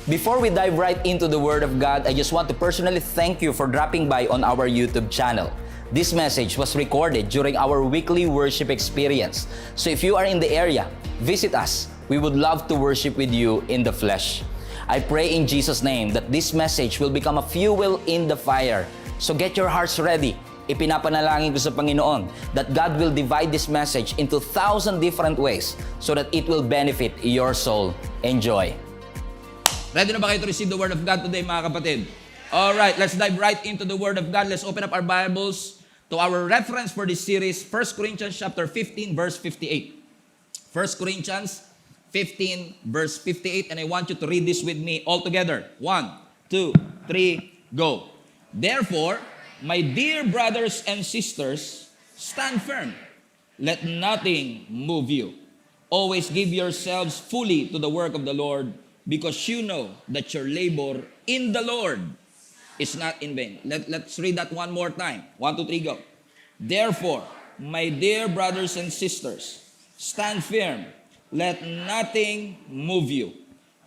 Before we dive right into the Word of God, I just want to personally thank you for dropping by on our YouTube channel. This message was recorded during our weekly worship experience. So if you are in the area, visit us. We would love to worship with you in the flesh. I pray in Jesus' name that this message will become a fuel in the fire. So get your hearts ready. Ipinapanalangin ko sa Panginoon that God will divide this message into 1,000 different ways so that it will benefit your soul. Enjoy. Ready na ba kayo to receive the Word of God today, mga kapatid? Alright, let's dive right into the Word of God. Let's open up our Bibles to our reference for this series, 1 Corinthians chapter 15, verse 58. 1 Corinthians 15, verse 58, and I want you to read this with me all together. 1, 2, 3, go. Therefore, my dear brothers and sisters, stand firm. Let nothing move you. Always give yourselves fully to the work of the Lord, because you know that your labor in the Lord is not in vain. Let's read that one more time. 1, 2, 3, go. Therefore, my dear brothers and sisters, stand firm. Let nothing move you.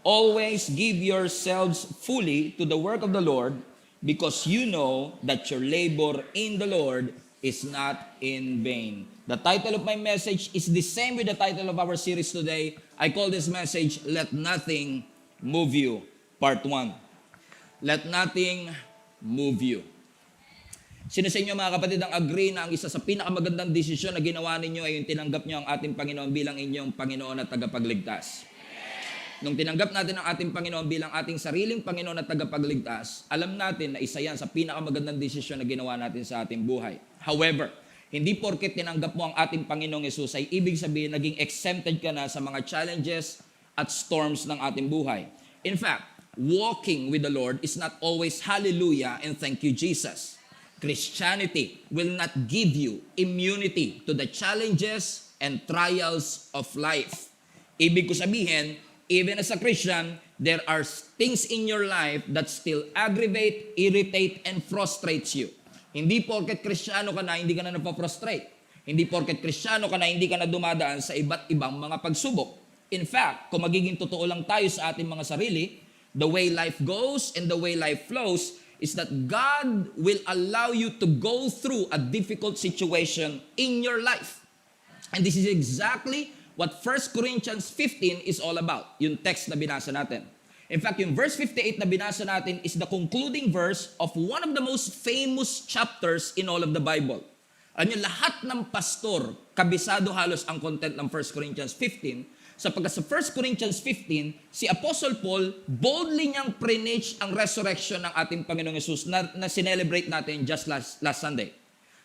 Always give yourselves fully to the work of the Lord, because you know that your labor in the Lord is not in vain. The title of my message is the same with the title of our series today. I call this message, Let Nothing Move You, Part 1. Let nothing move you. Sino sa inyo, mga kapatid, ang agree na ang isa sa pinakamagandang desisyon na ginawa ninyo ay yung tinanggap nyo ang ating Panginoon bilang inyong Panginoon at tagapagligtas? Nung tinanggap natin ang ating Panginoon bilang ating sariling Panginoon at tagapagligtas, alam natin na isa yan sa pinakamagandang desisyon na ginawa natin sa ating buhay. However, hindi porket tinanggap mo ang ating Panginoong Yesus ay ibig sabihin naging exempted ka na sa mga challenges at storms ng ating buhay. In fact, walking with the Lord is not always hallelujah and thank you, Jesus. Christianity will not give you immunity to the challenges and trials of life. Ibig ko sabihin, even as a Christian, there are things in your life that still aggravate, irritate, and frustrates you. Hindi porket Kristiyano ka na, hindi ka na napaprostrate. Hindi porket Kristiyano ka na, hindi ka na dumadaan sa iba't ibang mga pagsubok. In fact, kung magiging totoo lang tayo sa ating mga sarili, the way life goes and the way life flows is that God will allow you to go through a difficult situation in your life. And this is exactly what 1 Corinthians 15 is all about, yung text na binasa natin. In fact, yung verse 58 na binasa natin is the concluding verse of one of the most famous chapters in all of the Bible. Alam niyo, lahat ng pastor, kabisado halos ang content ng 1 Corinthians 15, sapagkat sa 1 Corinthians 15, si Apostle Paul, boldly niyang preach ang resurrection ng ating Panginoong Yesus na sinelebrate natin just last Sunday.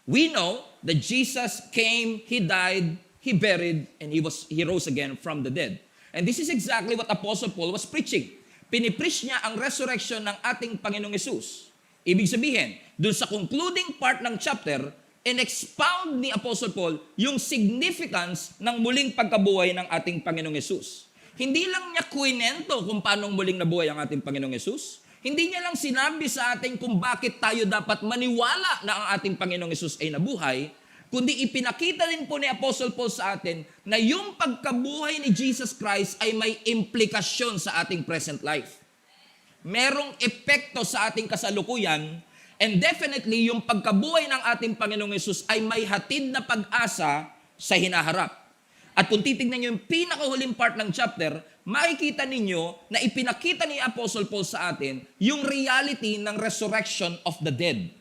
We know that Jesus came, He died, He buried, and He rose again from the dead. And this is exactly what Apostle Paul was preaching. Pinipreach niya ang resurrection ng ating Panginoong Yesus. Ibig sabihin, dun sa concluding part ng chapter, in-expound ni Apostle Paul yung significance ng muling pagkabuhay ng ating Panginoong Yesus. Hindi lang niya kwento kung paano muling nabuhay ang ating Panginoong Yesus. Hindi niya lang sinabi sa atin kung bakit tayo dapat maniwala na ang ating Panginoong Yesus ay nabuhay, kundi ipinakita rin po ni Apostle Paul sa atin na yung pagkabuhay ni Jesus Christ ay may implikasyon sa ating present life. Merong epekto sa ating kasalukuyan, and definitely yung pagkabuhay ng ating Panginoong Yesus ay may hatid na pag-asa sa hinaharap. At kung titignan nyo yung pinakahuling part ng chapter, makikita ninyo na ipinakita ni Apostle Paul sa atin yung reality ng resurrection of the dead.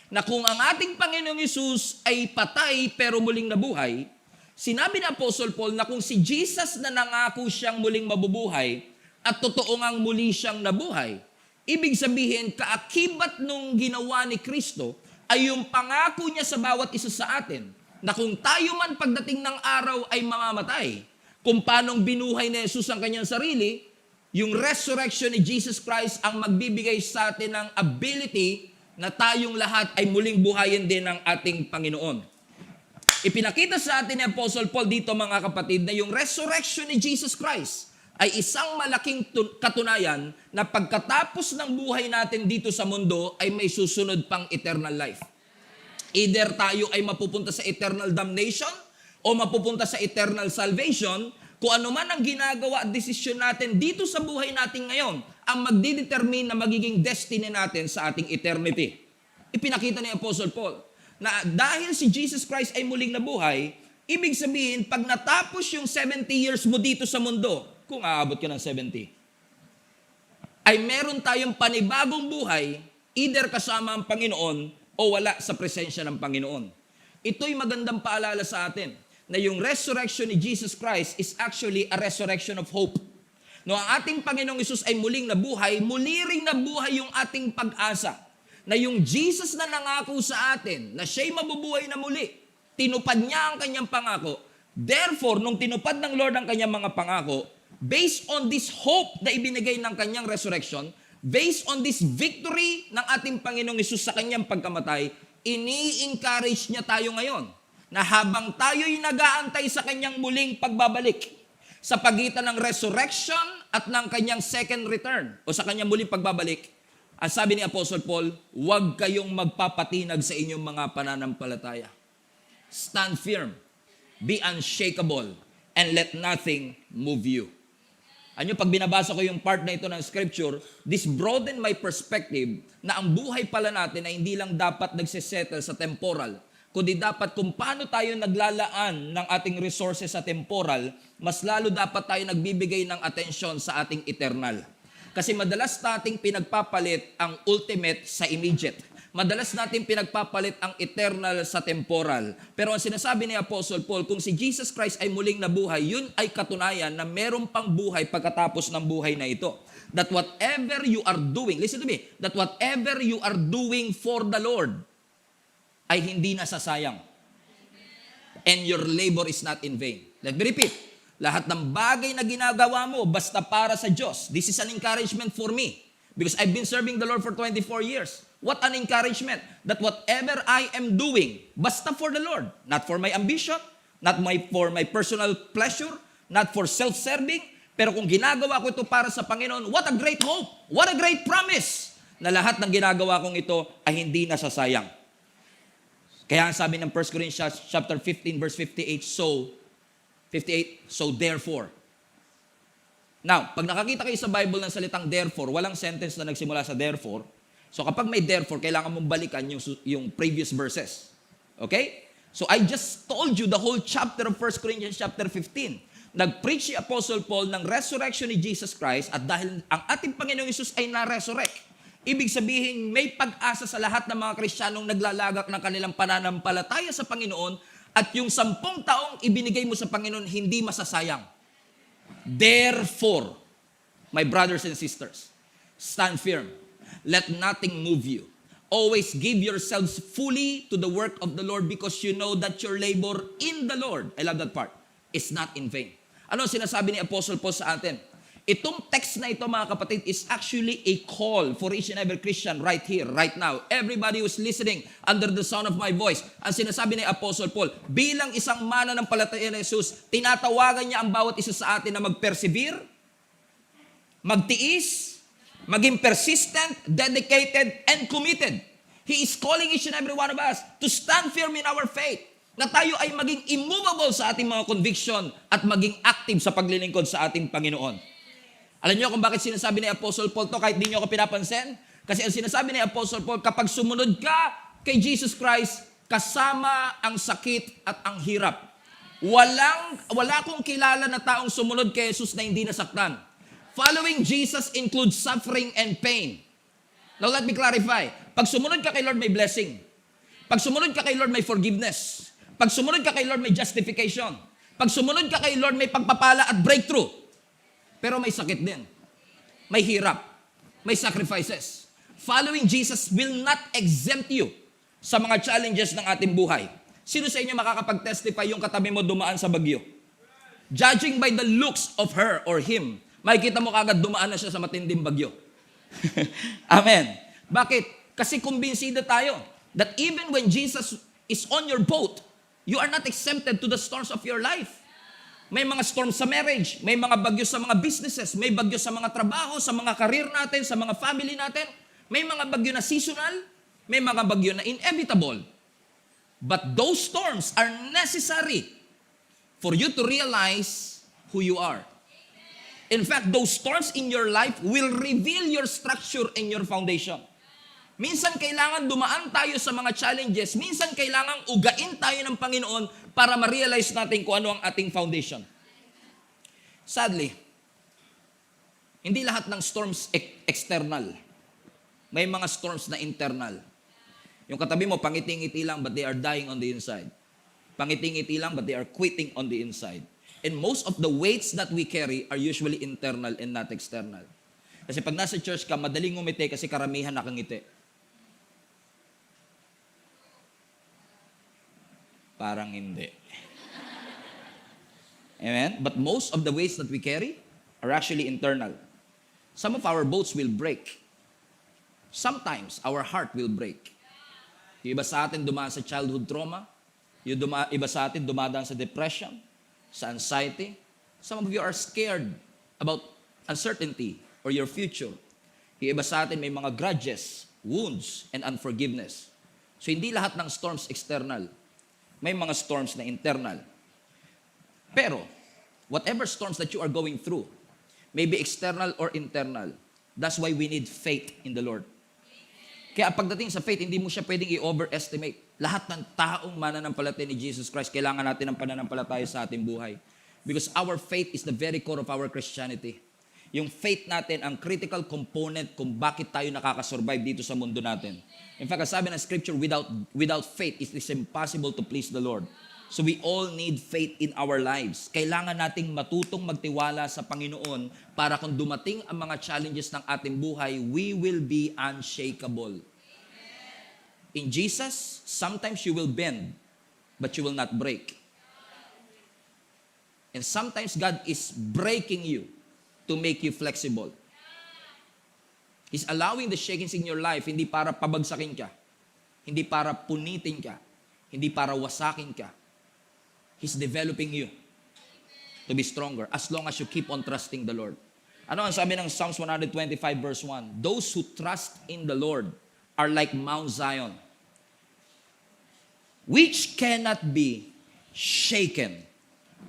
Na kung ang ating Panginoong Yesus ay patay pero muling nabuhay, sinabi ni Apostle Paul na kung si Jesus na nangako siyang muling mabubuhay at totoo ngang muli siyang nabuhay, ibig sabihin, kaakibat nung ginawa ni Kristo ay yung pangako niya sa bawat isa sa atin na kung tayo man pagdating ng araw ay mamamatay, kung paanong binuhay ni Jesus ang kanyang sarili, yung resurrection ni Jesus Christ ang magbibigay sa atin ng ability na tayong lahat ay muling buhayin din ng ating Panginoon. Ipinakita sa atin ni Apostle Paul dito, mga kapatid, na yung resurrection ni Jesus Christ ay isang malaking katunayan na pagkatapos ng buhay natin dito sa mundo ay may susunod pang eternal life. Either tayo ay mapupunta sa eternal damnation o mapupunta sa eternal salvation, Kung ano man ang ginagawa at desisyon natin dito sa buhay natin ngayon, ang magdidetermine na magiging destiny natin sa ating eternity. Ipinakita ni Apostle Paul na dahil si Jesus Christ ay muling nabuhay, ibig sabihin, pag natapos yung 70 years mo dito sa mundo, kung aabot ka ng 70, ay meron tayong panibagong buhay, either kasama ang Panginoon o wala sa presensya ng Panginoon. Ito'y magandang paalala sa atin na yung resurrection ni Jesus Christ is actually a resurrection of hope. No, ang ating Panginoong Hesus ay muling nabuhay, muli ring nabuhay yung ating pag-asa na yung Jesus na nangako sa atin na siya'y mabubuhay na muli, tinupad niya ang kanyang pangako. Therefore, nung tinupad ng Lord ang kanyang mga pangako, based on this hope na ibinigay ng kanyang resurrection, based on this victory ng ating Panginoong Hesus sa kanyang pagkamatay, ini-encourage niya tayo ngayon na habang tayo'y nag-aantay sa kanyang muling pagbabalik, sa pagitan ng resurrection at ng kanyang second return o sa kanyang muling pagbabalik, ang sabi ni Apostle Paul, huwag kayong magpapatinag sa inyong mga pananampalataya. Stand firm, be unshakable, and let nothing move you. Ano, pag binabasa ko yung part na ito ng scripture, this broadened my perspective na ang buhay pala natin ay hindi lang dapat nagsisettle sa temporal, kundi dapat kung paano tayo naglalaan ng ating resources sa temporal, mas lalo dapat tayo nagbibigay ng atensyon sa ating eternal. Kasi madalas nating pinagpapalit ang ultimate sa immediate. Madalas natin pinagpapalit ang eternal sa temporal. Pero ang sinasabi ni Apostle Paul, kung si Jesus Christ ay muling nabuhay, yun ay katunayan na meron pang buhay pagkatapos ng buhay na ito. That whatever you are doing, listen to me, that whatever you are doing for the Lord ay hindi nasasayang. And your labor is not in vain. Let me repeat. Lahat ng bagay na ginagawa mo, basta para sa Diyos. This is an encouragement for me. Because I've been serving the Lord for 24 years. What an encouragement. That whatever I am doing, basta for the Lord. Not for my ambition, not for my personal pleasure, not for self-serving. Pero kung ginagawa ko ito para sa Panginoon, what a great hope. What a great promise. Na lahat ng ginagawa kong ito ay hindi nasasayang. Kaya ang sabi ng 1 Corinthians chapter 15 verse 58, so therefore. Now, pag nakakita kayo sa Bible ng salitang therefore, walang sentence na nagsimula sa therefore. So kapag may therefore, kailangan mong balikan yung previous verses. Okay? So I just told you the whole chapter of 1 Corinthians chapter 15. Nag-preach si Apostle Paul ng resurrection ni Jesus Christ at dahil ang ating Panginoong Hesus ay na-resurrect, ibig sabihin, may pag-asa sa lahat ng mga Kristiyanong naglalagak ng kanilang pananampalataya sa Panginoon at yung 10 taong ibinigay mo sa Panginoon, hindi masasayang. Therefore, my brothers and sisters, stand firm. Let nothing move you. Always give yourselves fully to the work of the Lord because you know that your labor in the Lord, I love that part, is not in vain. Ano ang sinasabi ni Apostle Paul sa atin? Itong text na ito, mga kapatid, is actually a call for each and every Christian right here, right now. Everybody who's listening under the sound of my voice. Ang sinasabi ni Apostle Paul, bilang isang mananampalataya ni Jesus, tinatawagan niya ang bawat isa sa atin na mag-persevere, magtiis, maging persistent, dedicated, and committed. He is calling each and every one of us to stand firm in our faith, na tayo ay maging immovable sa ating mga conviction at maging active sa paglilingkod sa ating Panginoon. Alam niyo kung bakit sinasabi ni Apostle Paul to kahit di niyo ako pinapansin? Kasi ang sinasabi ni Apostle Paul, kapag sumunod ka kay Jesus Christ, kasama ang sakit at ang hirap. Wala akong kilala na taong sumunod kay Jesus na hindi nasaktan. Following Jesus includes suffering and pain. Now let me clarify. Pag sumunod ka kay Lord, may blessing. Pag sumunod ka kay Lord, may forgiveness. Pag sumunod ka kay Lord, may justification. Pag sumunod ka kay Lord, may pagpapala at breakthrough. Pero may sakit din. May hirap. May sacrifices. Following Jesus will not exempt you sa mga challenges ng ating buhay. Sino sa inyo makakapag-testify yung katabi mo dumaan sa bagyo? Judging by the looks of her or him, makikita mo kagad dumaan na siya sa matinding bagyo. Amen. Bakit? Kasi kumbinsido tayo that even when Jesus is on your boat, you are not exempted to the storms of your life. May mga storms sa marriage, may mga bagyo sa mga businesses, may bagyo sa mga trabaho, sa mga career natin, sa mga family natin. May mga bagyo na seasonal, may mga bagyo na inevitable. But those storms are necessary for you to realize who who you are. In fact, those storms in your life will reveal your structure and your foundation. Minsan kailangan dumaan tayo sa mga challenges. Minsan kailangan ugain tayo ng Panginoon para ma-realize natin kung ano ang ating foundation. Sadly, hindi lahat ng storms external. May mga storms na internal. Yung katabi mo, pangiting-ngiti lang but they are dying on the inside. Pangiting-ngiti lang but they are quitting on the inside. And most of the weights that we carry are usually internal and not external. Kasi pag nasa church ka, madaling ngumiti kasi karamihan nakangiti. Parang hindi. Amen? But most of the weights that we carry are actually internal. Some of our boats will break. Sometimes our heart will break. Yung iba sa atin dumaan sa childhood trauma. Yung iba sa atin dumadaan sa depression, sa anxiety. Some of you are scared about uncertainty or your future. Yung iba sa atin may mga grudges, wounds, and unforgiveness. So hindi lahat ng storms external. May mga storms na internal. Pero, whatever storms that you are going through, maybe external or internal, that's why we need faith in the Lord. Kaya pagdating sa faith, hindi mo siya pwedeng i-overestimate. Lahat ng taong mananampalataya ni Jesus Christ, kailangan natin ng pananampalataya sa ating buhay. Because our faith is the very core of our Christianity. Yung faith natin ang critical component kung bakit tayo nakakasurvive dito sa mundo natin. In fact, ang sabi ng scripture, without faith, it is impossible to please the Lord. So we all need faith in our lives. Kailangan nating matutong magtiwala sa Panginoon para kung dumating ang mga challenges ng ating buhay, we will be unshakable. In Jesus, sometimes you will bend, but you will not break. And sometimes God is breaking you to make you flexible. He's allowing the shakings in your life hindi para pabagsakin ka, hindi para punitin ka, hindi para wasakin ka. He's developing you to be stronger as long as you keep on trusting the Lord. Ano ang sabi ng Psalms 125 verse 1? Those who trust in the Lord are like Mount Zion, which cannot be shaken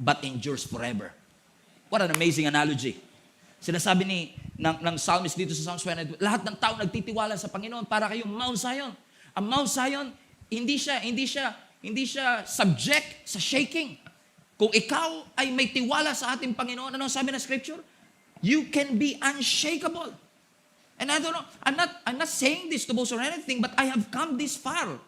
but endures forever. What an amazing analogy. Sinasabi ng psalmist dito sa Psalms 1, lahat ng tao nagtitiwala sa Panginoon para kayong Mount Zion. Ang Mount Zion, hindi siya subject sa shaking. Kung ikaw ay may tiwala sa ating Panginoon, ano sabi ng scripture? You can be unshakable. And I don't know, I'm not saying this to boast or anything, but I have come this far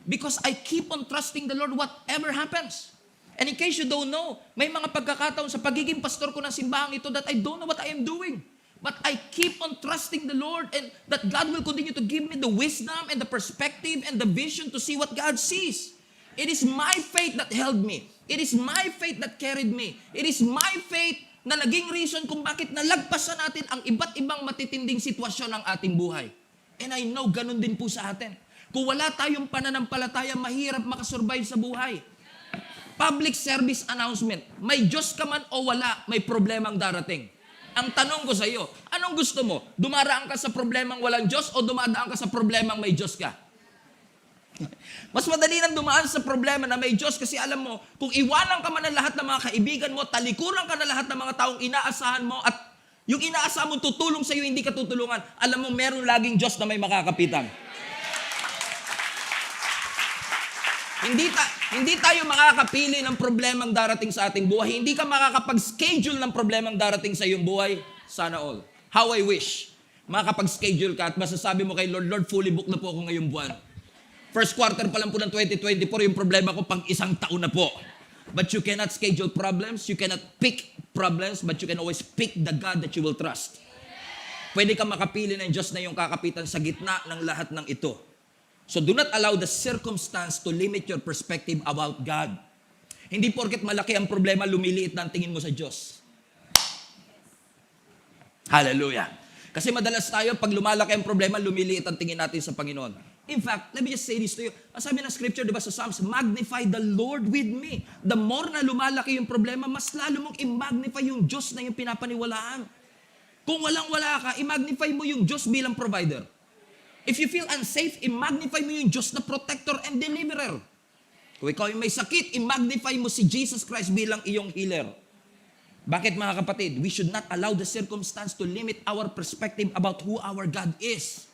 because I keep on trusting the Lord whatever happens. And in case you don't know, may mga pagkakataon sa pagiging pastor ko ng simbahang ito that I don't know what I am doing. But I keep on trusting the Lord and that God will continue to give me the wisdom and the perspective and the vision to see what God sees. It is my faith that held me. It is my faith that carried me. It is my faith na naging reason kung bakit nalagpasan natin ang iba't ibang matitinding sitwasyon ng ating buhay. And I know ganun din po sa atin. Kung wala tayong pananampalataya, mahirap makasurvive sa buhay. Public service announcement. May Diyos ka man o wala, may problemang darating. Ang tanong ko sa iyo, anong gusto mo? Dumaraan ka sa problemang walang Diyos o dumadaan ka sa problemang may Diyos ka? Mas madali nang dumaan sa problema na may Diyos kasi alam mo, kung iwanan ka man ng lahat ng mga kaibigan mo, talikuran ka na lahat ng mga taong inaasahan mo at yung inaasahan mo tutulong sa iyo, hindi ka tutulungan, alam mo, meron laging Diyos na may makakapitan. Hindi tayo makakapili ng problemang darating sa ating buhay. Hindi ka makakapag-schedule ng problemang darating sa iyong buhay. Sana all. How I wish. Makakapag-schedule ka at masasabi mo kay Lord, Lord, fully booked na po ako ngayong buwan. First quarter pa lang po ng 2024, yung problema ko pang isang taon na po. But you cannot schedule problems. You cannot pick problems. But you can always pick the God that you will trust. Pwede ka makapili ng Diyos na yung kakapitan sa gitna ng lahat ng ito. So do not allow the circumstance to limit your perspective about God. Hindi porket malaki ang problema, lumiliit na ang tingin mo sa Diyos. Hallelujah. Kasi madalas tayo, pag lumalaki ang problema, lumiliit ang tingin natin sa Panginoon. In fact, let me just say this to you. Ang sabi ng scripture, di ba sa Psalms, magnify the Lord with me. The more na lumalaki yung problema, mas lalo mong i-magnify yung Diyos na yung pinapaniwalaan. Kung walang-wala ka, i-magnify mo yung Diyos bilang provider. If you feel unsafe, i-magnify mo yung Diyos na protector and deliverer. Kung ikaw yung may sakit, i-magnify mo si Jesus Christ bilang iyong healer. Bakit mga kapatid? We should not allow the circumstance to limit our perspective about who our God is.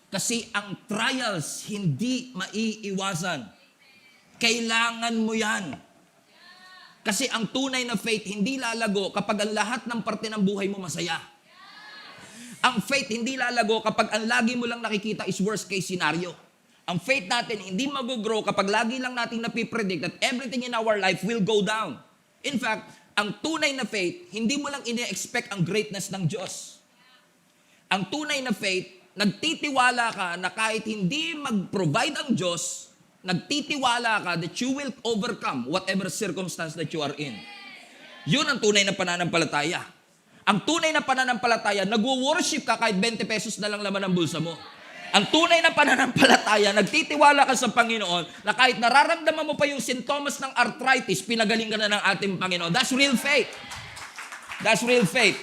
Kasi ang trials hindi maiiwasan. Kailangan mo yan. Kasi ang tunay na faith hindi lalago kapag ang lahat ng parte ng buhay mo masaya. Ang faith hindi lalago kapag ang lagi mo lang nakikita is worst case scenario. Ang faith natin hindi mag-grow kapag lagi lang natin napipredict that everything in our life will go down. In fact, ang tunay na faith, hindi mo lang ine-expect ang greatness ng Diyos. Ang tunay na faith, nagtitiwala ka na kahit hindi mag-provide ang Diyos, nagtitiwala ka that you will overcome whatever circumstance that you are in. Yun ang tunay na pananampalataya. Ang tunay na pananampalataya, nag-worship ka kahit 20 pesos na lang laman ng bulsa mo. Ang tunay na pananampalataya, nagtitiwala ka sa Panginoon na kahit nararamdaman mo pa yung sintomas ng arthritis, pinagaling ka na ng ating Panginoon. That's real faith. That's real faith.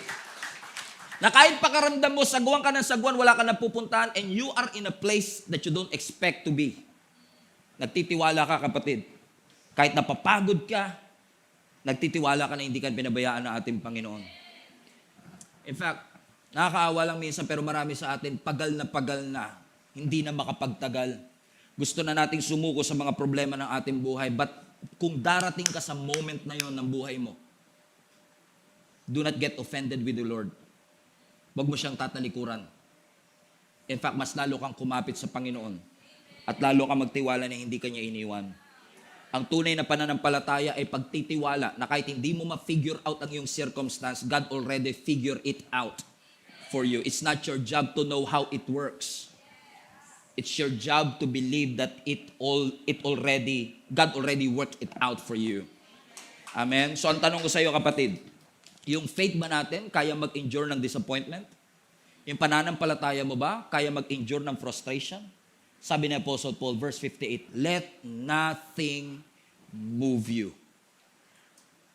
Na kahit pakaramdam mo, sagwan ka ng sagwan, wala ka na pupuntahan, and you are in a place that you don't expect to be. Nagtitiwala ka, kapatid. Kahit napapagod ka, nagtitiwala ka na hindi ka pinabayaan ng ating Panginoon. In fact, nakakaawa lang minsan pero marami sa atin pagal na, hindi na makapagtagal. Gusto na nating sumuko sa mga problema ng ating buhay. But kung darating ka sa moment na yon ng buhay mo, do not get offended with the Lord. Huwag mo siyang tatalikuran. In fact, mas lalo kang kumapit sa Panginoon. At lalo kang magtiwala na hindi ka niya iniwan. Ang tunay na pananampalataya ay pagtitiwala na kahit hindi mo ma-figure out ang iyong circumstance, God already figure it out for you. It's not your job to know how it works. It's your job to believe that God already worked it out for you. Amen? So ang tanong ko sa iyo, kapatid, yung faith ba natin kaya mag-endure ng disappointment? Yung pananampalataya mo ba kaya mag-endure ng frustration? Sabi ni Apostle Paul, verse 58, let nothing move you.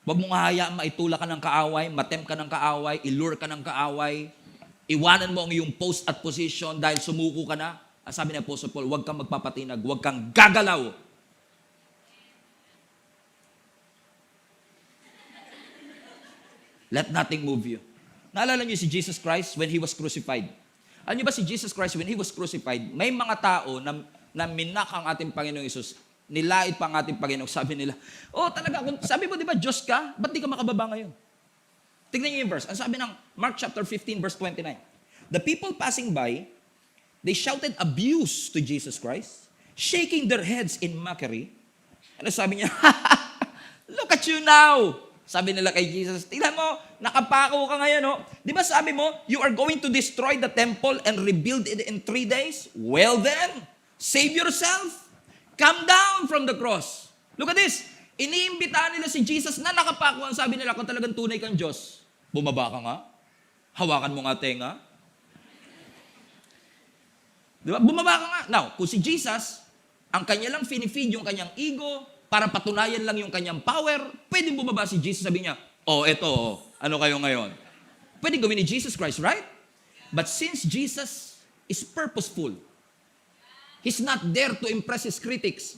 Huwag mong hahayaan maitula ka ng kaaway, matempt ka ng kaaway, ilure ka ng kaaway, iwanan mo ang iyong post at position dahil sumuko ka na. Sabi ni Apostle Paul, huwag kang magpapatinag, huwag kang gagalaw. Let nothing move you. Naalala niyo si Jesus Christ when He was crucified? Alam niyo ba si Jesus Christ when He was crucified, may mga tao na minak ang ating Panginoong Isus, nilait pa ang ating Panginoon. Sabi nila, oh talaga, sabi mo di ba Diyos ka? Ba't di ka makababa ngayon? Tignan niyo yung verse. Ang sabi ng Mark chapter 15 verse 29. The people passing by, they shouted abuse to Jesus Christ, shaking their heads in mockery. Ano sabi niya? Look at you now! Sabi nila kay Jesus, tingnan mo, nakapako ka ngayon, no? Di ba sabi mo, you are going to destroy the temple and rebuild it in 3 days? Well then, save yourself. Come down from the cross. Look at this. Iniimbitahan nila si Jesus na nakapako. Ang sabi nila, kung talagang tunay kang Diyos, bumaba ka nga. Hawakan mo nga tenga. Di ba? Bumaba ka nga. Now, kung si Jesus, ang kanya lang finifeed yung kanyang ego, para patunayan lang yung kanyang power, pwedeng bumaba si Jesus, sabi niya, eto, ano kayo ngayon? Pwede gawin ni Jesus Christ, right? But since Jesus is purposeful, He's not there to impress His critics.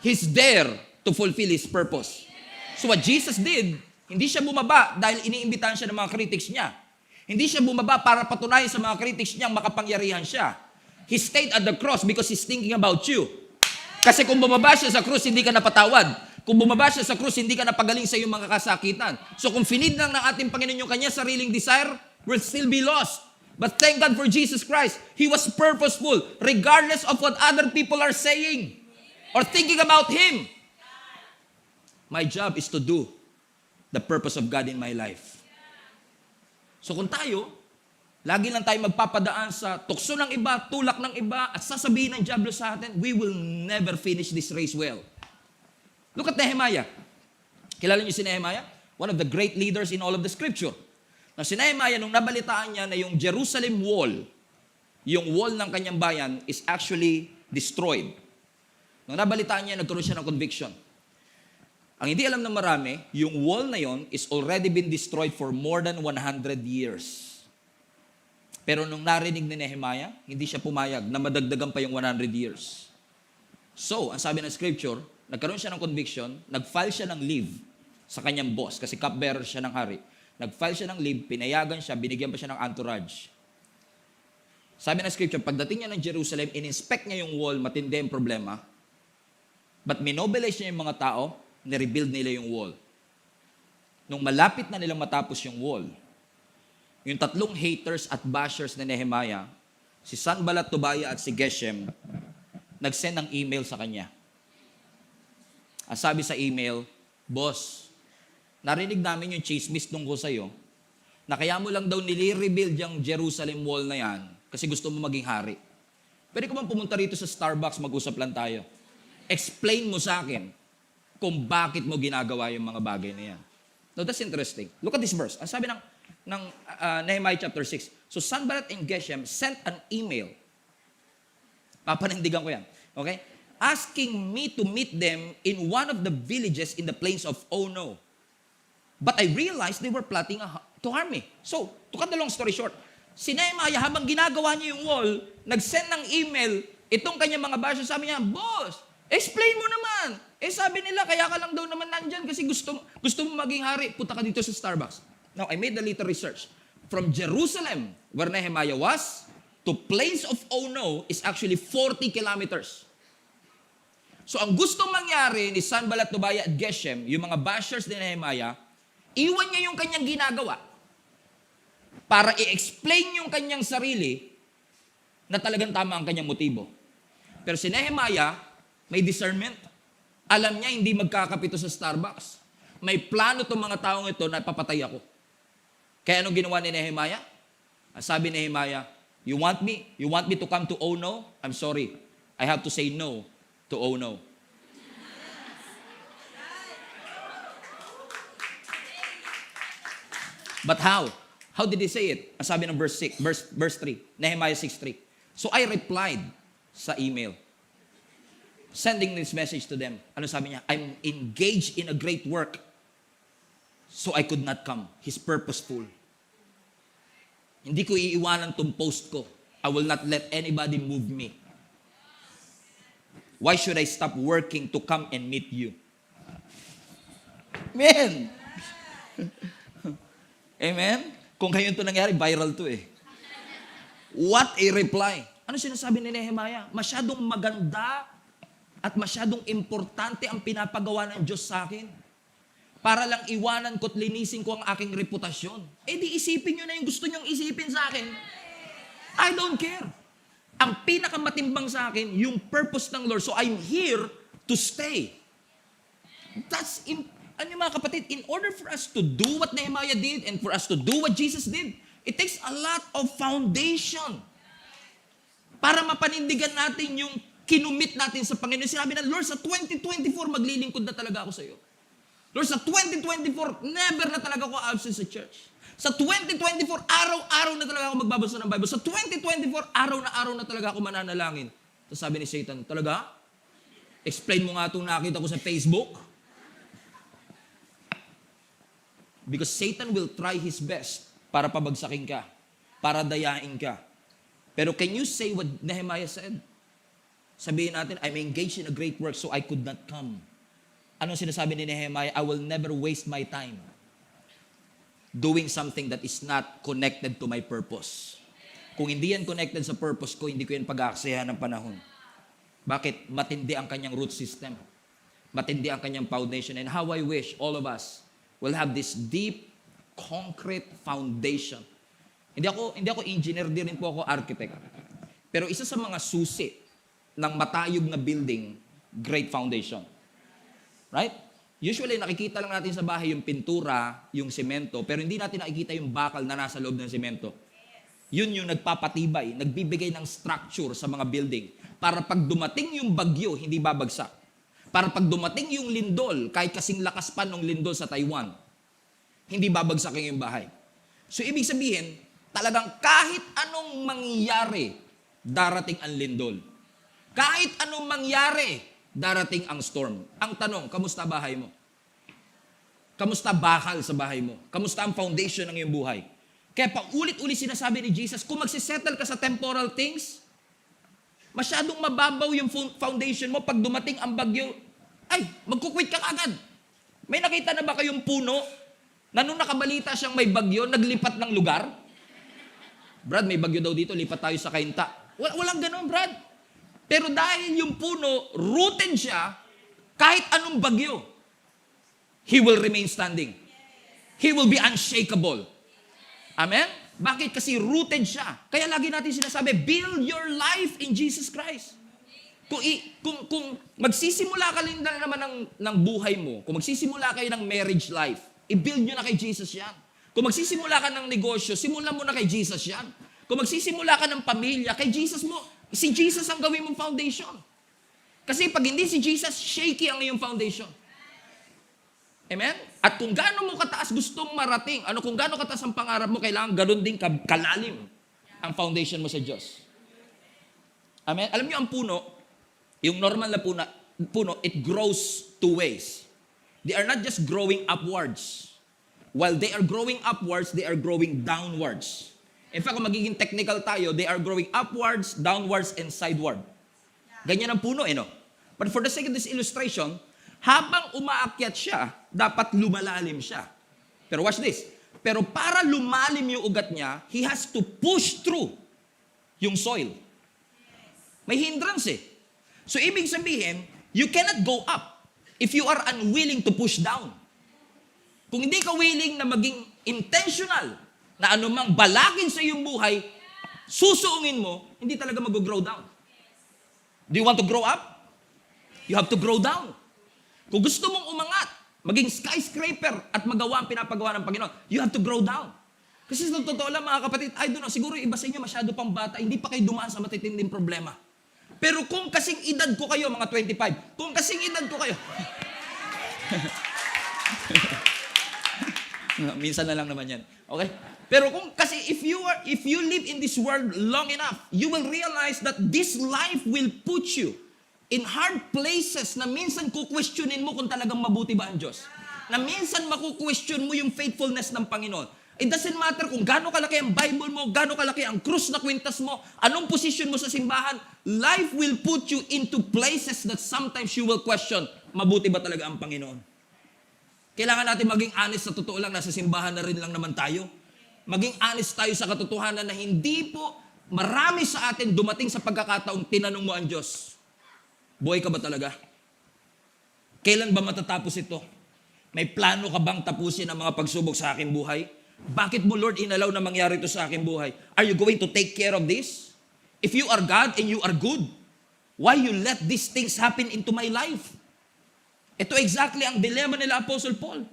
He's there to fulfill His purpose. So what Jesus did, hindi siya bumaba dahil iniimbitahan siya ng mga critics niya. Hindi siya bumaba para patunayan sa mga critics niyang makapangyarihan siya. He stayed at the cross because He's thinking about you. Kasi kung bumaba siya sa krus, hindi ka napatawad. Kung bumaba siya sa krus, hindi ka napagaling sa iyong mga kasakitan. So kung finid lang ng ating Panginoon yung kanya sariling desire, we'll still be lost. But thank God for Jesus Christ. He was purposeful, regardless of what other people are saying or thinking about Him. My job is to do the purpose of God in my life. So kung tayo, lagi lang tayo magpapadaan sa tukso ng iba, tulak ng iba, at sasabihin ng diablo sa atin, we will never finish this race well. Look at Nehemiah. Kilala niyo si Nehemiah? One of the great leaders in all of the scripture. Na si Nehemiah, nung nabalitaan niya na yung Jerusalem wall, yung wall ng kanyang bayan is actually destroyed. Nung nabalitaan niya, nagkaroon siya ng conviction. Ang hindi alam ng marami, yung wall na yon is already been destroyed for more than 100 years. Pero nung narinig ni Nehemiah, hindi siya pumayag na madagdagan pa yung 100 years. So, ang sabi ng scripture, nagkaroon siya ng conviction, nag-file siya ng leave sa kanyang boss, kasi cupbearer siya ng hari. Nag-file siya ng leave, pinayagan siya, binigyan pa siya ng entourage. Sabi ng scripture, pagdating niya ng Jerusalem, in-inspect niya yung wall, matindi ang problema. But minobilize niya yung mga tao, nirebuild nila yung wall. Nung malapit na nilang matapos yung wall, yung tatlong haters at bashers ni Nehemiah, si Sanballat, Tobiah at si Geshem, nag-send ng email sa kanya. Ang sabi sa email, Boss, narinig namin yung chismis tungkol sa'yo, na kaya mo lang daw nilirebuild yung Jerusalem wall na yan kasi gusto mo maging hari. Pwede ko bang pumunta rito sa Starbucks, mag-usap lang tayo? Explain mo sa akin kung bakit mo ginagawa yung mga bagay na yan. Now, that's interesting. Look at this verse. Ang sabi ng Nehemiah chapter 6. So, Sanballat and Geshem sent an email. Papanindigan ko yan. Okay? Asking me to meet them in one of the villages in the plains of Ono. But I realized they were plotting to harm me. So, to cut the long story short, si Nehemiah, habang ginagawa niya yung wall, nag-send ng email, itong kanyang mga bashers, sabi niya, Boss, explain mo naman. Sabi nila, kaya ka lang daw naman nandyan kasi gusto mo maging hari, punta ka dito sa Starbucks. Now, I made a little research. From Jerusalem, where Nehemiah was, to plains of Ono is actually 40 kilometers. So, ang gustong mangyari ni Sanballat, Tobiah at Geshem, yung mga bashers ni Nehemiah, iwan niya yung kanyang ginagawa para i-explain yung kanyang sarili na talagang tama ang kanyang motibo. Pero si Nehemiah, may discernment. Alam niya hindi magkakapito sa Starbucks. May plano itong mga taong ito na papatay ako. Kaya anong ginawa ni Nehemiah? Sabi ni Nehemiah, You want me to come to Ono? I'm sorry. I have to say no to Ono. But how? How did he say it? Ang sabi ng verse 3, Nehemiah 6:3. So I replied sa email, sending this message to them. Ano sabi niya? I'm engaged in a great work, so I could not come. He's purposeful. Hindi ko iiwanan tong post ko. I will not let anybody move me. Why should I stop working to come and meet you? Amen. Amen? Kung ngayon ito nangyari, viral to eh. What a reply. Ano sinasabi ni Nehemiah? Masyadong maganda at masyadong importante ang pinapagawa ng Diyos sa akin para lang iwanan ko at linisin ko ang aking reputasyon. Di isipin nyo na yung gusto nyong isipin sa akin. I don't care. Ang pinakamatimbang sa akin, yung purpose ng Lord. So I'm here to stay. Ano mga kapatid, in order for us to do what Nehemiah did and for us to do what Jesus did, it takes a lot of foundation para mapanindigan natin yung kinumit natin sa Panginoon. Sinabi ng Lord, sa 2024, maglilingkod na talaga ako sa iyo. Lord, sa 2024, never na talaga ako absent sa church. Sa 2024, araw-araw na talaga ako magbabasa ng Bible. Sa 2024, araw na talaga ako mananalangin. So sabi ni Satan, talaga? Explain mo nga itong nakita ko sa Facebook. Because Satan will try his best para pabagsakin ka, para dayain ka. Pero can you say what Nehemiah said? Sabihin natin, I'm engaged in a great work so I could not come. Anong sinasabi ni Nehemiah? I will never waste my time doing something that is not connected to my purpose. Kung hindi yan connected sa purpose ko, hindi ko yan pag-aaksayahan ng panahon. Bakit? Matindi ang kanyang root system. Matindi ang kanyang foundation. And how I wish all of us will have this deep, concrete foundation. Hindi ako engineer, di rin po ako architect. Pero isa sa mga susi ng matayog na building, great foundation. Right? Usually, nakikita lang natin sa bahay yung pintura, yung semento, pero hindi natin nakikita yung bakal na nasa loob ng semento. Yun yung nagpapatibay, nagbibigay ng structure sa mga building. Para pag dumating yung bagyo, hindi babagsak. Para pag dumating yung lindol, kahit kasing lakas pa ng lindol sa Taiwan, hindi babagsakin yung bahay. So, ibig sabihin, talagang kahit anong mangyari, darating ang lindol. Kahit anong mangyari, darating ang storm. Ang tanong, kamusta bahay mo? Kamusta bakal sa bahay mo? Kamusta ang foundation ng iyong buhay? Kaya paulit-ulit sinasabi ni Jesus, kung magsisettle ka sa temporal things, masyadong mababaw yung foundation mo. Pag dumating ang bagyo, magkukwit ka agad. May nakita na ba kayong puno na nung nakabalita siyang may bagyo, naglipat ng lugar? Brad, may bagyo daw dito, lipat tayo sa Kainta. Walang ganun, Brad. Pero dahil yung puno, rooted siya, kahit anong bagyo, he will remain standing. He will be unshakable. Amen? Bakit? Kasi rooted siya. Kaya lagi natin sinasabi, build your life in Jesus Christ. Kung magsisimula ka lang naman ng buhay mo, kung magsisimula kayo ng marriage life, i-build nyo na kay Jesus yan. Kung magsisimula ka ng negosyo, simulan mo na kay Jesus yan. Kung magsisimula ka ng pamilya, kay Jesus mo, si Jesus ang gawin mong foundation. Kasi pag hindi si Jesus, shaky ang iyong foundation. Amen? At kung gaano mo kataas gustong marating, kung gaano kataas ang pangarap mo, kailangan ganun din kalalim ang foundation mo sa Diyos. Amen? Alam niyo ang puno, yung normal na puno, it grows two ways. They are not just growing upwards. While they are growing upwards, they are growing downwards. In fact, kung magiging technical tayo, they are growing upwards, downwards, and sideward. Ganyan ang puno, no? But for the sake of this illustration, habang umaakyat siya, dapat lumalalim siya. Pero watch this. Pero para lumalim yung ugat niya, he has to push through yung soil. May hindrance eh. So, ibig sabihin, you cannot go up if you are unwilling to push down. Kung hindi ka willing na maging intentional na anumang balakid sa iyong buhay, susuungin mo, hindi talaga mag-grow down. Do you want to grow up? You have to grow down. Kung gusto mong umangat, maging skyscraper at magawa ang pinapagawa ng Panginoon, you have to grow down. Kasi sa totoo lang mga kapatid, I don't know, siguro iba sa inyo masyado pang bata, hindi pa kayo dumaan sa matitinding problema. Pero kung kasing edad ko kayo, mga 25, kung kasing edad ko kayo, minsan na lang naman yan. Okay? Pero kung kasi if you live in this world long enough, you will realize that this life will put you in hard places na minsan kukwestiyonin mo kung talagang mabuti ba ang Diyos. Na minsan makukwestiyon mo yung faithfulness ng Panginoon. It doesn't matter kung gaano kalaki ang Bible mo, gaano kalaki ang krus na kwintas mo, anong position mo sa simbahan, life will put you into places that sometimes you will question, mabuti ba talaga ang Panginoon? Kailangan natin maging honest sa totoo lang, nasa simbahan na rin lang naman tayo. Maging honest tayo sa katotohanan na hindi po marami sa atin dumating sa pagkakataong tinanong mo ang Diyos, buhay ka ba talaga? Kailan ba matatapos ito? May plano ka bang tapusin ang mga pagsubok sa aking buhay? Bakit mo, Lord, inalaw na mangyari ito sa aking buhay? Are you going to take care of this? If you are God and you are good, why you let these things happen into my life? Ito exactly ang dilemma nila Apostle Paul.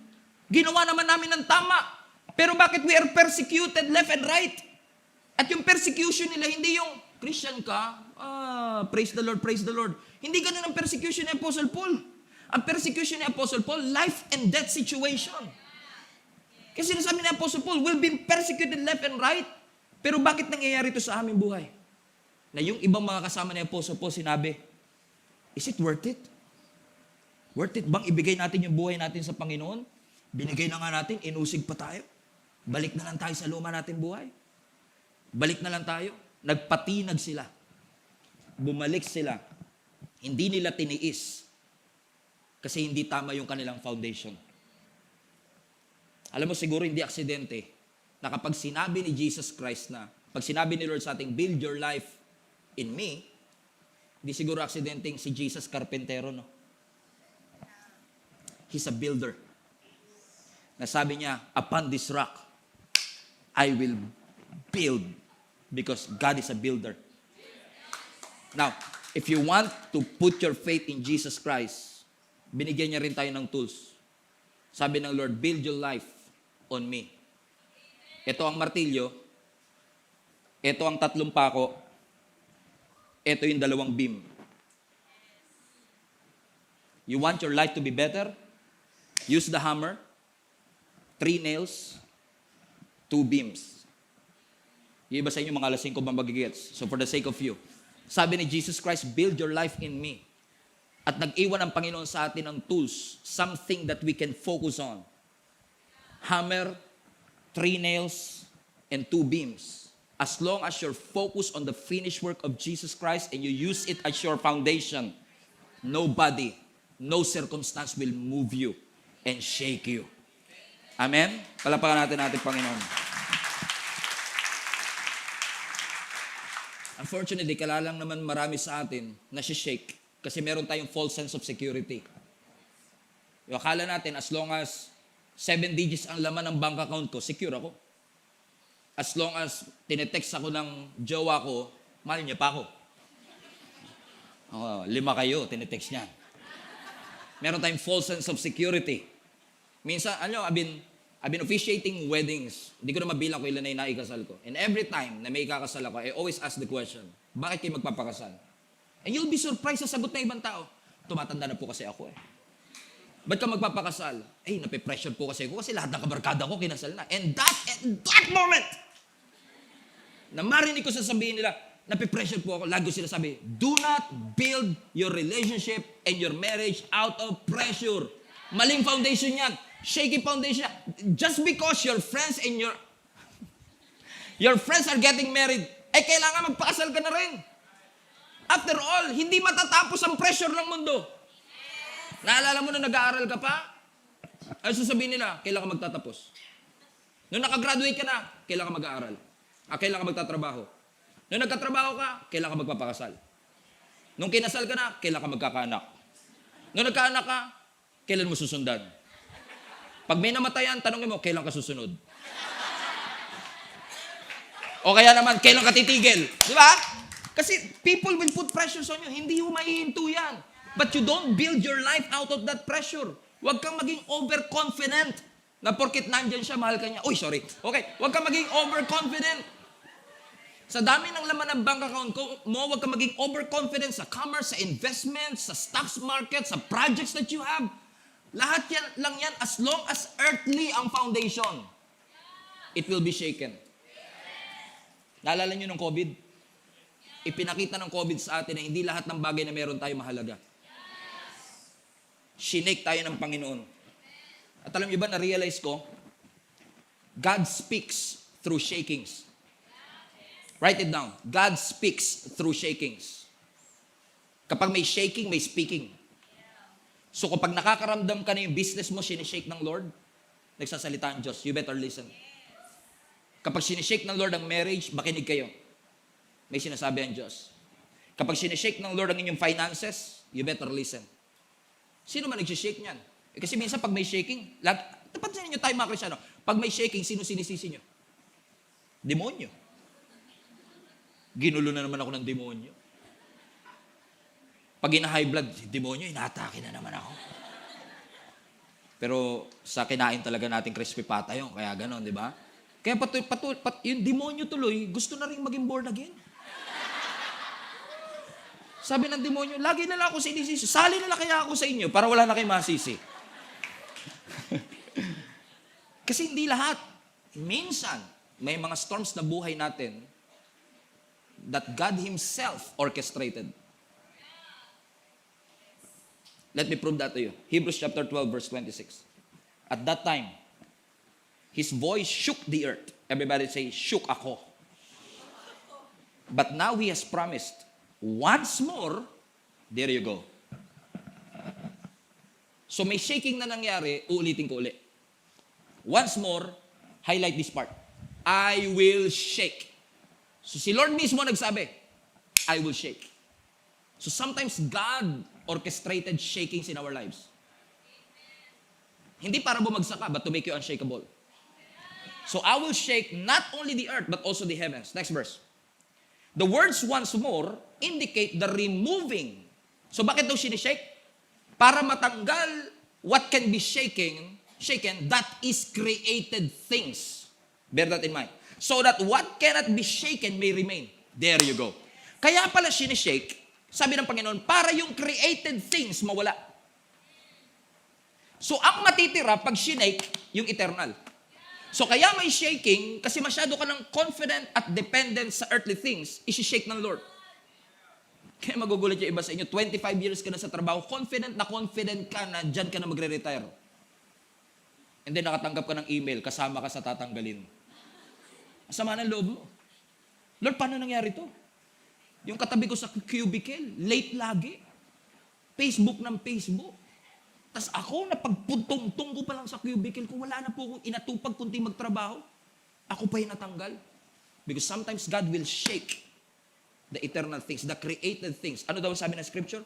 Ginawa naman namin ng tama. Pero bakit we are persecuted left and right? At yung persecution nila, hindi yung Christian ka, praise the Lord, praise the Lord. Hindi ganun ang persecution ni Apostle Paul. Ang persecution ni Apostle Paul, life and death situation. Kasi sinasabi ni Apostle Paul, we'll be persecuted left and right. Pero bakit nangyayari ito sa aming buhay? Na yung ibang mga kasama ni Apostle Paul sinabi, is it worth it? Worth it bang ibigay natin yung buhay natin sa Panginoon? Binigay na nga natin, inusig pa tayo. Balik na lang tayo sa luma natin buhay. Balik na lang tayo. Nagpatinag sila. Bumalik sila. Hindi nila tiniis. Kasi hindi tama yung kanilang foundation. Alam mo, siguro hindi aksidente na kapag sinabi ni Jesus Christ na, pag sinabi ni Lord sa ating, build your life in me, hindi siguro aksidenteng si Jesus Carpentero, no? He's a builder. Nasabi niya, upon this rock, I will build because God is a builder. Now, if you want to put your faith in Jesus Christ, binigyan niya rin tayo ng tools. Sabi ng Lord, build your life on me. Ito ang martilyo, ito ang 3 pako, ito yung 2 beam. You want your life to be better? Use the hammer, 3 nails, 2 beams. Yung iba sa inyo, mga alas 5 bang magigets. So for the sake of you, sabi ni Jesus Christ, build your life in me. At nag-iwan ang Panginoon sa atin ng tools, something that we can focus on. Hammer, 3 nails, and 2 beams. As long as you're focused on the finished work of Jesus Christ and you use it as your foundation, nobody, no circumstance will move you. and shake you. Amen? Palapakan natin ating Panginoon. Unfortunately, kalalang naman marami sa atin na shake kasi meron tayong false sense of security. Yung akala natin, as long as 7 digits ang laman ng bank account ko, secure ako. As long as tinetext ako ng jowa ko, mahal niya pa ako. 5 kayo, tinetext niya. Meron tayong false sense of security. Minsan, I've been officiating weddings. Hindi ko na mabilang kung ilan na inaikasal ko. And every time na may ikakasal ako, I always ask the question, bakit kayo magpapakasal? And you'll be surprised sa sagot ng ibang tao. Tumatanda na po kasi ako eh. Ba't ka magpapakasal? Nape-pressure po kasi ako kasi lahat ng kabarkada ko kinasal na. And that moment, na marinig ko sasabihin nila, nape-pressure po ako, lagi ko sinasabi, do not build your relationship and your marriage out of pressure. Maling foundation yan. Shaky foundation yan. Just because your friends and your friends are getting married, kailangan magpakasal ka na rin. After all, hindi matatapos ang pressure ng mundo. Naalala mo na nag-aaral ka pa? Ay sasabihin nila, kailan ka magtatapos? Nung nakagraduate ka na, kailan ka mag-aaral? Kailan ka magtatrabaho? Nung nagkatrabaho ka, kailan ka magpapakasal? Nung kinasal ka na, kailan ka magkakaanak? Nung nagkaanak ka, kailan mo susundan? Pag may namatayan, tanongin mo, kailan ka susunod? O kaya naman, kailan ka titigil? Di ba? Kasi people will put pressures on you. Hindi mo maihinto yan. But you don't build your life out of that pressure. Huwag kang maging overconfident na porkit nandyan siya, mahal ka niya. Uy, sorry. Okay, huwag kang maging overconfident. Sa dami ng laman ng bank account mo, huwag kang maging overconfident sa commerce, sa investments, sa stocks market, sa projects that you have. Lahat yan lang yan as long as earthly ang foundation. It will be shaken. Naalala nyo ng COVID? Ipinakita ng COVID sa atin na hindi lahat ng bagay na meron tayo mahalaga. Shinake tayo ng Panginoon. At alam niyo ba, na-realize ko, God speaks through shakings. Write it down. God speaks through shakings. Kapag may shaking, may speaking. So kapag nakakaramdam ka na yung business mo, sinishake ng Lord, nagsasalita ang Diyos. You better listen. Kapag sinishake ng Lord ang marriage, makinig kayo. May sinasabi ang Diyos. Kapag sinishake ng Lord ang inyong finances, you better listen. Sino man nagsishake niyan? Kasi minsan pag may shaking, tapat sa inyo tayo mga Kristyano, pag may shaking, sino sinisisi nyo? Demonyo. Ginulo na naman ako ng demonyo. Pag ina-high blood, demonyo, inaatake na naman ako. Pero sa kinain talaga natin crispy pata yun, kaya ganon, di ba? Kaya yung demonyo tuloy, gusto na rin maging born again. Sabi ng demonyo, lagi na lang ako sinisisi. Sali na lang kaya ako sa inyo para wala na kayong masisi. Kasi hindi lahat. Minsan, may mga storms na buhay natin that God Himself orchestrated. Let me prove that to you. Hebrews chapter 12, verse 26. At that time, His voice shook the earth. Everybody say, shook ako. But now He has promised, once more, there you go. So may shaking na nangyari, uulitin ko ulit. Once more, highlight this part. I will shake. So si Lord mismo nagsabi, I will shake. So sometimes God orchestrated shakings in our lives. Hindi para bumagsak ka, but to make you unshakable. So I will shake not only the earth, but also the heavens. Next verse. The words once more indicate the removing. So bakit daw sinishake? Para matanggal what can be shaken, that is created things. Bear that in mind. So that what cannot be shaken may remain. There you go. Kaya pala sinishake, sabi ng Panginoon, para yung created things mawala. So ang matitira pag sinake, yung eternal. So kaya may shaking, kasi masyado ka ng confident at dependent sa earthly things, isi-shake ng Lord. Kaya magugulat yung iba sa inyo, 25 years ka na sa trabaho, confident ka na dyan ka na magre-retire. And then nakatanggap ka ng email, kasama ka sa tatanggalin. Sama ng loob mo. Lord, paano nangyari to? Yung katabi ko sa cubicle, late lagi. Facebook ng Facebook. Tas ako, napagpuntong-tung ko pa lang sa cubicle ko, wala na po akong inatupag kundi magtrabaho. Ako pa yung natanggal. Because sometimes God will shake the eternal things, the created things. Ano daw sabi ng scripture?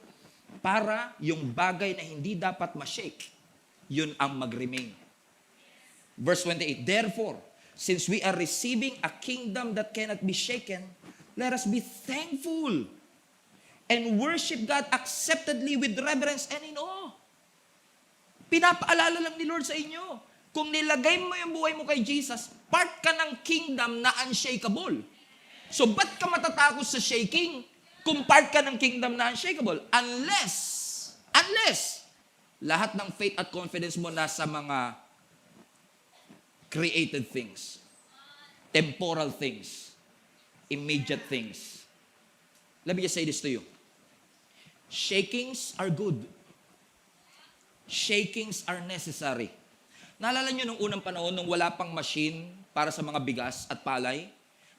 Para yung bagay na hindi dapat ma-shake, yun ang mag-remain. Verse 28, therefore, since we are receiving a kingdom that cannot be shaken, let us be thankful and worship God acceptedly with reverence and in awe. Pinapaalala lang ni Lord sa inyo. Kung nilagay mo yung buhay mo kay Jesus, part ka ng kingdom na unshakable. So, ba't ka matatakot sa shaking kung part ka ng kingdom na unshakable? Unless, lahat ng faith at confidence mo nasa mga created things, temporal things, immediate things. Let me just say this to you. Shakings are good. Shakings are necessary. Naalala nyo nung unang panahon, nung wala pang machine para sa mga bigas at palay,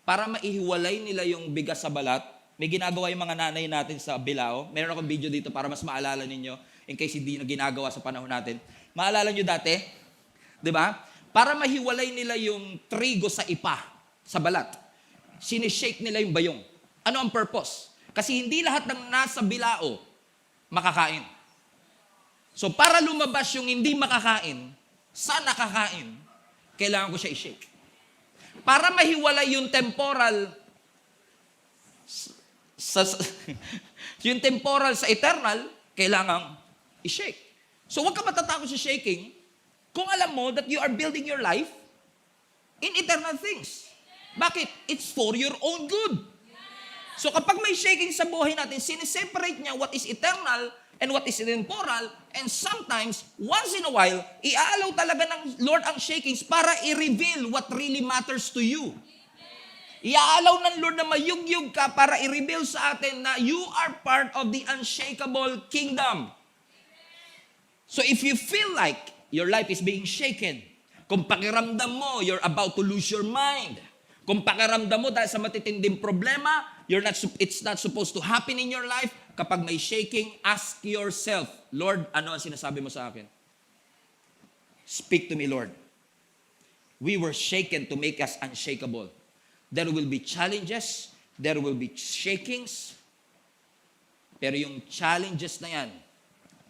para maihiwalay nila yung bigas sa balat, may ginagawa yung mga nanay natin sa Bilao. Meron akong video dito para mas maalala ninyo, in case hindi na ginagawa sa panahon natin. Maalala nyo dati, di ba? Para mahiwalay nila yung trigo sa ipa, sa balat, sinishake nila yung bayong. Ano ang purpose? Kasi hindi lahat ng nasa Bilao makakain. So para lumabas yung hindi makakain, sa nakakain, kailangan ko siya i-shake. Para mahiwalay yung temporal yung temporal sa eternal, kailangan i-shake. So huwag ka matatakot sa shaking kung alam mo that you are building your life in eternal things. Bakit? It's for your own good. So kapag may shaking sa buhay natin, sineseparate niya what is eternal and what is temporal, and sometimes, once in a while, iaalaw talaga ng Lord ang shakings para i-reveal what really matters to you. Iaalaw ng Lord na mayugyug ka para i-reveal sa atin na you are part of the unshakable kingdom. So if you feel like your life is being shaken, kung pakiramdam mo, you're about to lose your mind, kung pakiramdam mo dahil sa matitinding problema, it's not supposed to happen in your life, kapag may shaking, ask yourself, Lord, ano ang sinasabi mo sa akin? Speak to me, Lord. We were shaken to make us unshakable. There will be challenges, there will be shakings, pero yung challenges na yan,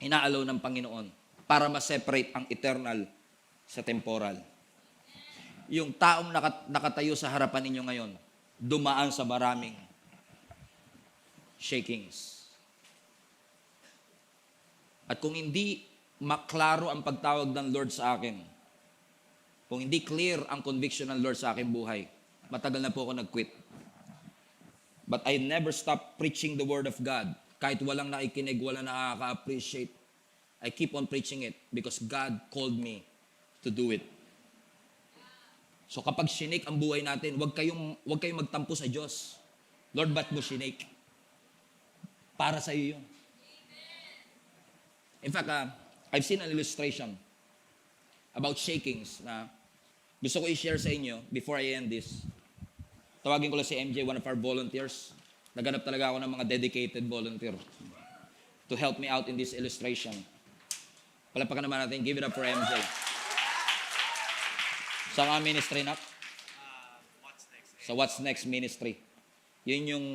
inaalaw ng Panginoon para ma-separate ang eternal sa temporal. Yung taong nakatayo sa harapan ninyo ngayon, dumaan sa maraming shakings. At kung hindi maklaro ang pagtawag ng Lord sa akin, kung hindi clear ang conviction ng Lord sa aking buhay, matagal na po ako nag-quit. But I never stop preaching the Word of God. Kahit walang nakikinig, walang nakaka-appreciate, I keep on preaching it because God called me to do it. So kapag sinake ang buhay natin, huwag kayong magtampo sa Diyos. Lord, ba't mo sinake? Para sa iyo yun. In fact, I've seen an illustration about shakings na gusto ko i-share sa inyo before I end this. Tawagin ko lang si MJ, one of our volunteers. Naganap talaga ako ng mga dedicated volunteer to help me out in this illustration. Palapakan naman natin. Give it up for MJ. Sa mga ministry na? Sa What's Next ministry. Yun yung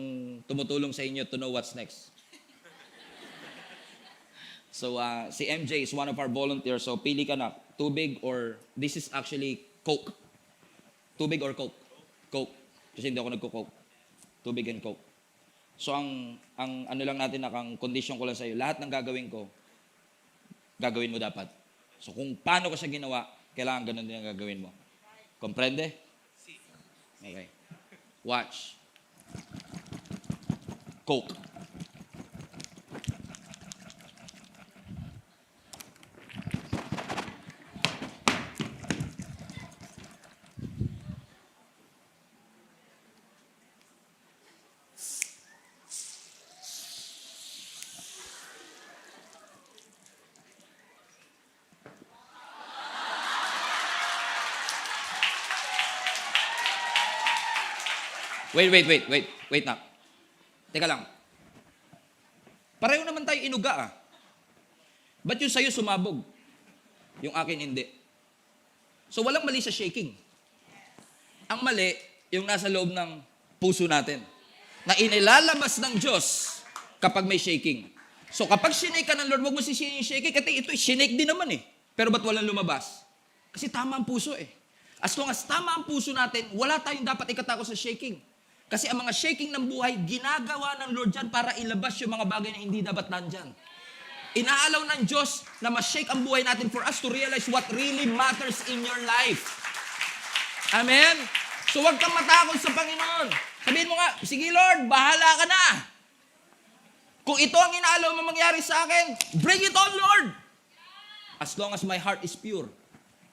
tumutulong sa inyo to know what's next. So, si MJ is one of our volunteers. So, pili ka na. Tubig or, this is actually Coke. Tubig or Coke? Coke. Kasi hindi ako nagko-Coke. Tubig and Coke. So, ang ano lang natin, ang condition ko lang sa'yo, lahat ng gagawin ko, gagawin mo dapat. So, kung paano ko siya ginawa, kailangan ganun din ang gagawin mo. Comprende? Okay. Watch. Coke. Wait na. Teka lang. Pareho naman tayo inuga . Ba't yung sa'yo sumabog? Yung akin hindi. So walang mali sa shaking. Ang mali, yung nasa loob ng puso natin. Na inilalabas ng Diyos kapag may shaking. So kapag sinake ka ng Lord, huwag mo sisihin yung shaking. Kasi ito, sinake din naman eh. Pero ba't walang lumabas? Kasi tama ang puso eh. As long as tama ang puso natin, wala tayong dapat ikatakot sa shaking. Kasi ang mga shaking ng buhay, ginagawa ng Lord dyan para ilabas yung mga bagay na hindi dapat nandyan. Inaalaw ng Diyos na ma-shake ang buhay natin for us to realize what really matters in your life. Amen? So huwag kang matakot sa Panginoon. Sabihin mo nga, sige Lord, bahala ka na. Kung ito ang inaalaw mo mangyari sa akin, bring it on, Lord. As long as my heart is pure,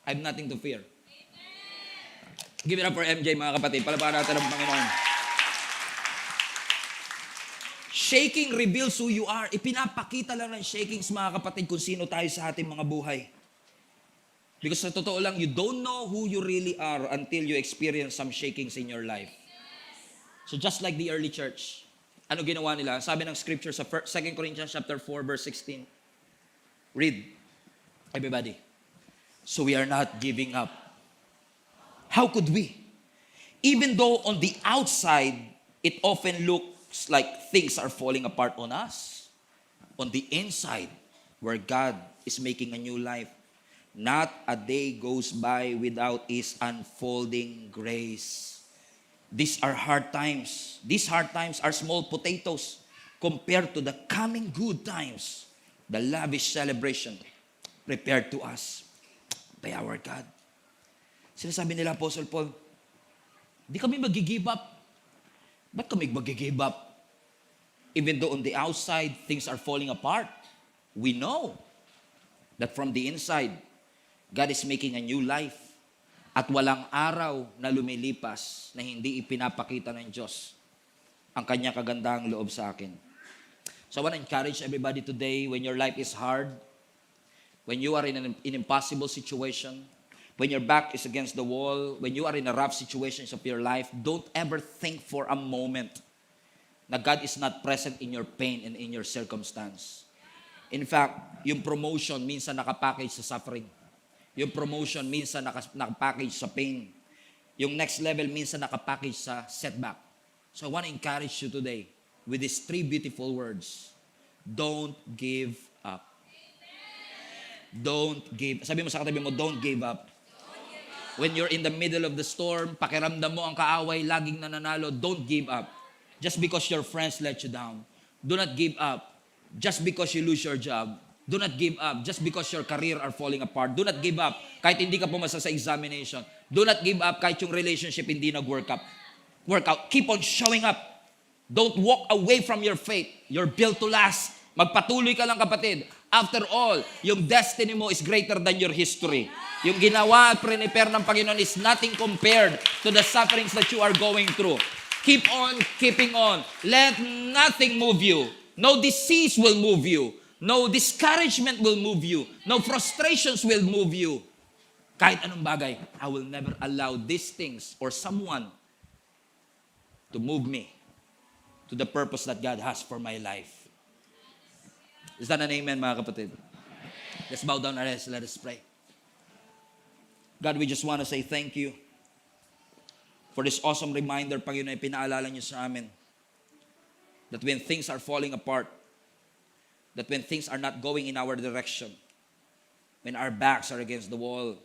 I have nothing to fear. Give it up for MJ, mga kapatid. Palapakan natin ang Panginoon. Shaking reveals who you are. Ipinapakita lang ng shakings, mga kapatid, kung sino tayo sa ating mga buhay. Because sa totoo lang, you don't know who you really are until you experience some shakings in your life. So just like the early church, ano ginawa nila? Sabi ng scripture sa 2 Corinthians chapter 4, verse 16. Read, everybody. So we are not giving up. How could we? Even though on the outside, it often looks like things are falling apart on us. On the inside, where God is making a new life, not a day goes by without His unfolding grace. These are hard times. These hard times are small potatoes compared to the coming good times, the lavish celebration prepared to us by our God. Sinasabi nila, Apostle Paul, di kami mag-give up. Ba't kami mag-give up? Even though on the outside, things are falling apart, we know that from the inside, God is making a new life. At walang araw na lumilipas na hindi ipinapakita ng Diyos ang kanyang kagandahang loob sa akin. So I want to encourage everybody today, when your life is hard, when you are in an impossible situation, when your back is against the wall, when you are in a rough situations of your life, don't ever think for a moment na God is not present in your pain and in your circumstance. In fact, yung promotion minsan nakapackage sa suffering. Yung promotion minsan nakapackage sa pain. Yung next level minsan nakapackage sa setback. So I want to encourage you today with these 3 beautiful words. Don't give up. Don't give. Sabi mo sa katabi mo, don't give up. When you're in the middle of the storm, pakiramdam mo ang kaaway, laging nananalo, don't give up. Just because your friends let you down. Do not give up. Just because you lose your job. Do not give up. Just because your career are falling apart. Do not give up. Kahit hindi ka pumasa sa examination. Do not give up kahit yung relationship hindi nag-work out. Keep on showing up. Don't walk away from your faith. You're built to last. Magpatuloy ka lang, kapatid. After all, yung destiny mo is greater than your history. Yung ginawa at prepare ng Panginoon is nothing compared to the sufferings that you are going through. Keep on keeping on. Let nothing move you. No disease will move you. No discouragement will move you. No frustrations will move you. Kahit anong bagay, I will never allow these things or someone to move me to the purpose that God has for my life. Is that an amen, mga kapatid? Let's bow down our heads. Let us pray. God, we just want to say thank you for this awesome reminder, Panginoon, pinaalala niyo sa amin that when things are falling apart, that when things are not going in our direction, when our backs are against the wall,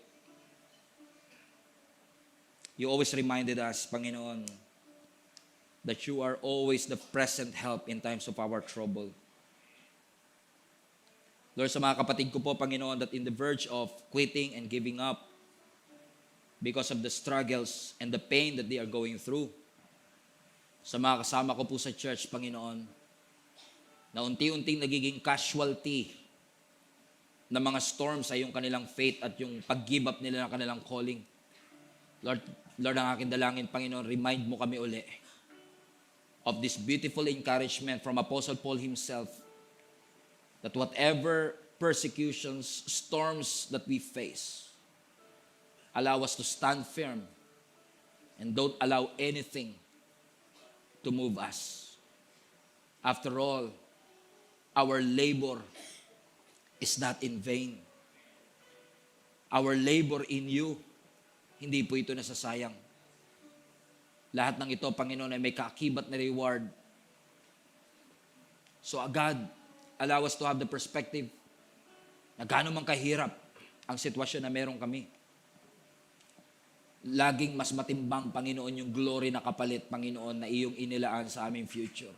you always reminded us, Panginoon, that you are always the present help in times of our trouble. Lord, sa mga kapatid ko po, Panginoon, that in the verge of quitting and giving up because of the struggles and the pain that they are going through, sa mga kasama ko po sa church, Panginoon, na unti-unting nagiging casualty ng mga storms ay yung kanilang faith at yung pag-give up nila ng kanilang calling. Lord, ang aking dalangin, Panginoon, remind mo kami uli of this beautiful encouragement from Apostle Paul himself, that whatever persecutions, storms that we face, allow us to stand firm and don't allow anything to move us. After all, our labor is not in vain. Our labor in you, hindi po ito nasasayang. Lahat ng ito, Panginoon, ay may kaakibat na reward. So, God, allow us to have the perspective na gaano man kahirap ang sitwasyon na meron kami. Laging mas matimbang, Panginoon, yung glory na kapalit, Panginoon, na iyong inilaan sa aming future.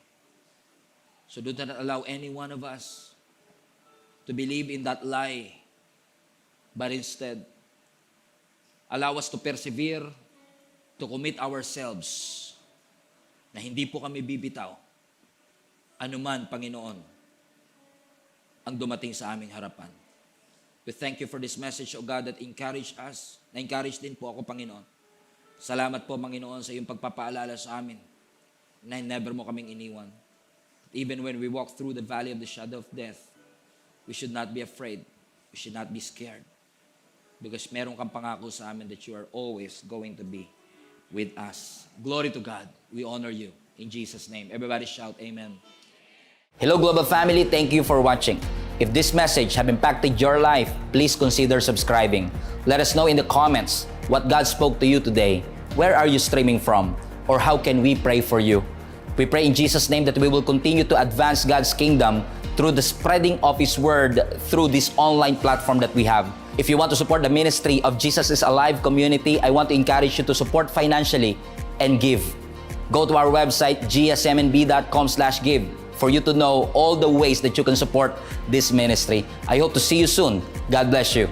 So do not allow any one of us to believe in that lie, but instead, allow us to persevere, to commit ourselves, na hindi po kami bibitaw, anuman, Panginoon, ang dumating sa aming harapan. We thank you for this message, O God, that encourage us. Na-encourage din po ako, Panginoon. Salamat po, Panginoon, sa iyong pagpapaalala sa amin na never mo kaming iniwan. Even when we walk through the valley of the shadow of death, we should not be afraid. We should not be scared. Because meron kang pangako sa amin that you are always going to be with us. Glory to God. We honor you. In Jesus' name. Everybody shout, Amen. Hello Global Family, thank you for watching. If this message have impacted your life, please consider subscribing. Let us know in the comments what God spoke to you today. Where are you streaming from? Or how can we pray for you? We pray in Jesus' name that we will continue to advance God's kingdom through the spreading of His Word through this online platform that we have. If you want to support the ministry of Jesus is Alive community, I want to encourage you to support financially and give. Go to our website, gsmnb.com/give, for you to know all the ways that you can support this ministry. I hope to see you soon. God bless you.